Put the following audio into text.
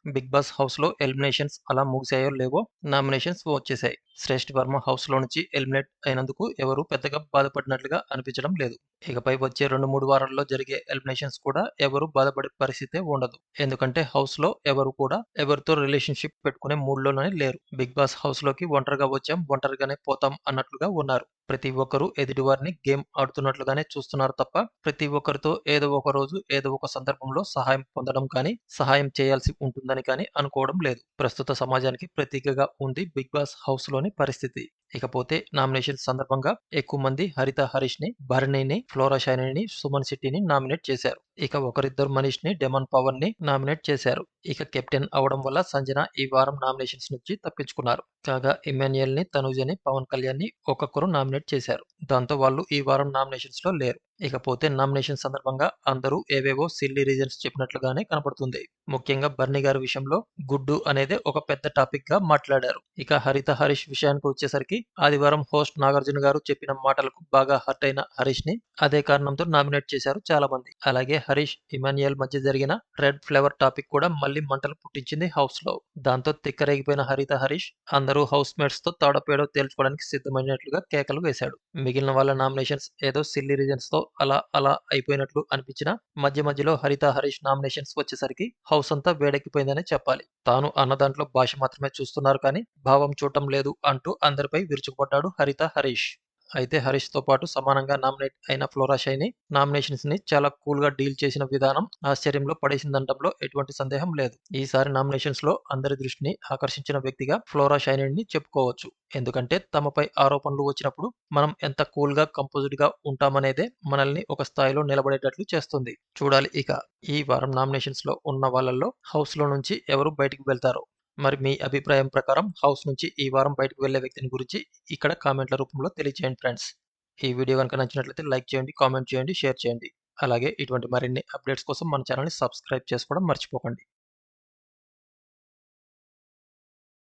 Big boss హౌస్‌లో eliminations అలా ముగిసాయో లేవో నామినేషన్స్ వచ్చేసాయి. శ్రేష్ఠ్ వర్మ హౌస్‌లో నుంచి ఎలిమినేట్ అయినందుకు ఎవరు పెద్దగా బాధపడినట్లుగా అనిపించడం లేదు. ఇకపై వచ్చే 2, 3 వారాల్లో జరిగే ఎలిమినేషన్స్ కూడా ఎవరు బాధపడే పరిస్థితే ఉండదు. ఎందుకంటే హౌస్‌లో ఎవరు కూడా ఎవరితో రిలేషన్‌షిప్ పెట్టుకునే మూడ్‌లోనే లేరు. బిగ్ బాస్ హౌస్‌లోకి ఒంటరిగా వచ్చాం, ఒంటరిగానే పోతాం అన్నట్లుగా ఉన్నారు. ప్రతి ఒక్కరు ఎదుటివారిని గేమ్ ఆడుతున్నట్లుగానే చూస్తున్నారు తప్ప, ప్రతి ఒక్కరితో ఏదో ఒక రోజు, ఏదో ఒక సందర్భంలో సహాయం పొందడం కానీ, సహాయం చేయాల్సి ఉంటుందని కానీ అనుకోవడం లేదు. ప్రస్తుత సమాజానికి ప్రతీకగా ఉంది బిగ్ బాస్ హౌస్‌లోని పరిస్థితి. ఇకపోతే నామినేషన్స్ సందర్భంగా ఎక్కువ మంది హరిత హరీష్‌ని, భరణిని, ఫ్లోరా షైనిని, సుమన్ శెట్టిని నామినేట్ చేశారు. ఇక ఒకరిద్దరు మనీష్‌ని, డెమన్ పవన్‌ని నామినేట్ చేశారు. ఇక కెప్టెన్ అవ్వడం వల్ల సంజన ఈ వారం నామినేషన్స్ నుంచి తప్పించుకున్నారు. కాగా ఇమ్మాన్యుయల్‌ని, తనూజని, పవన్ కళ్యాణ్‌ని ఒక్కొక్కరు నామినేట్ చేశారు. దాంతో వాళ్ళు ఈ వారం నామినేషన్స్‌లో లేరు. ఇకపోతే నామినేషన్ సందర్భంగా అందరూ ఏవేవో సిల్లీ రీజన్స్ చెప్పినట్లుగానే కనపడుతుంది. ముఖ్యంగా బర్నీ గారి విషయంలో గుడ్డు అనేదే ఒక పెద్ద టాపిక్‌గా మాట్లాడారు. ఇక హరిత హరీష్ విషయానికి వచ్చేసరికి ఆదివారం హోస్ట్ నాగార్జున గారు చెప్పిన మాటలకు బాగా హర్ట్ అయిన హరీష్‌ని అదే కారణంతో నామినేట్ చేశారు చాలామంది. అలాగే హరీష్, ఇమాన్యుయల్ మధ్య జరిగిన రెడ్ ఫ్లేవర్ టాపిక్ కూడా మళ్లీ మంటలు పుట్టించింది హౌస్‌లో. దాంతో తిక్కరేగిపోయిన హరిత హరీష్ అందరూ హౌస్ మేట్స్‌తో తాడోపేడో తేల్చుకోవడానికి సిద్ధమైనట్లుగా కేకలు వేశాడు. మిగిలిన వాళ్ళ నామినేషన్స్ ఏదో సిల్లీ రీజన్స్‌తో అలా అయిపోయినట్లు అనిపించినా మధ్య మధ్యలో హరిత హరీష్ నామినేషన్స్ వచ్చేసరికి హౌస్ అంతా వేడెక్కిపోయిందనే చెప్పాలి. తాను అన్న దాంట్లో భాష మాత్రమే చూస్తున్నారు కానీ భావం చూడటం లేదు అంటూ అందరిపై విరుచుకుపడ్డాడు హరిత హరీష్. అయితే హరీష్‌తో పాటు సమానంగా నామినేట్ అయిన ఫ్లోరా షైని నామినేషన్స్‌ని చాలా కూల్‌గా డీల్ చేసిన విధానం ఆశ్చర్యంలో పడేసిందనటంలో ఎటువంటి సందేహం లేదు. ఈసారి నామినేషన్స్‌లో అందరి దృష్టిని ఆకర్షించిన వ్యక్తిగా ఫ్లోరా షైనిని చెప్పుకోవచ్చు. ఎందుకంటే తమపై ఆరోపణలు వచ్చినప్పుడు మనం ఎంత కూల్‌గా, కంపోజ్డ్‌గా ఉంటామనేదే మనల్ని ఒక స్థాయిలో నిలబడేటట్లు చేస్తుంది. చూడాలి ఇక ఈ వారం నామినేషన్స్‌లో ఉన్న వాళ్ళల్లో హౌస్‌లో నుంచి ఎవరు బయటికి వెళ్తారో. మరి మీ అభిప్రాయం ప్రకారం హౌస్ నుంచి ఈ వారం బయటకు వెళ్ళే వ్యక్తిని గురించి ఇక్కడ కామెంట్ల రూపంలో తెలియజేయండి ఫ్రెండ్స్. ఈ వీడియో గనుక నచ్చినట్లయితే లైక్ చేయండి, కామెంట్ చేయండి, షేర్ చేయండి. అలాగే ఇటువంటి మరిన్ని అప్డేట్స్ కోసం మన ఛానల్‌ని సబ్స్క్రైబ్ చేసుకోవడం మర్చిపోకండి.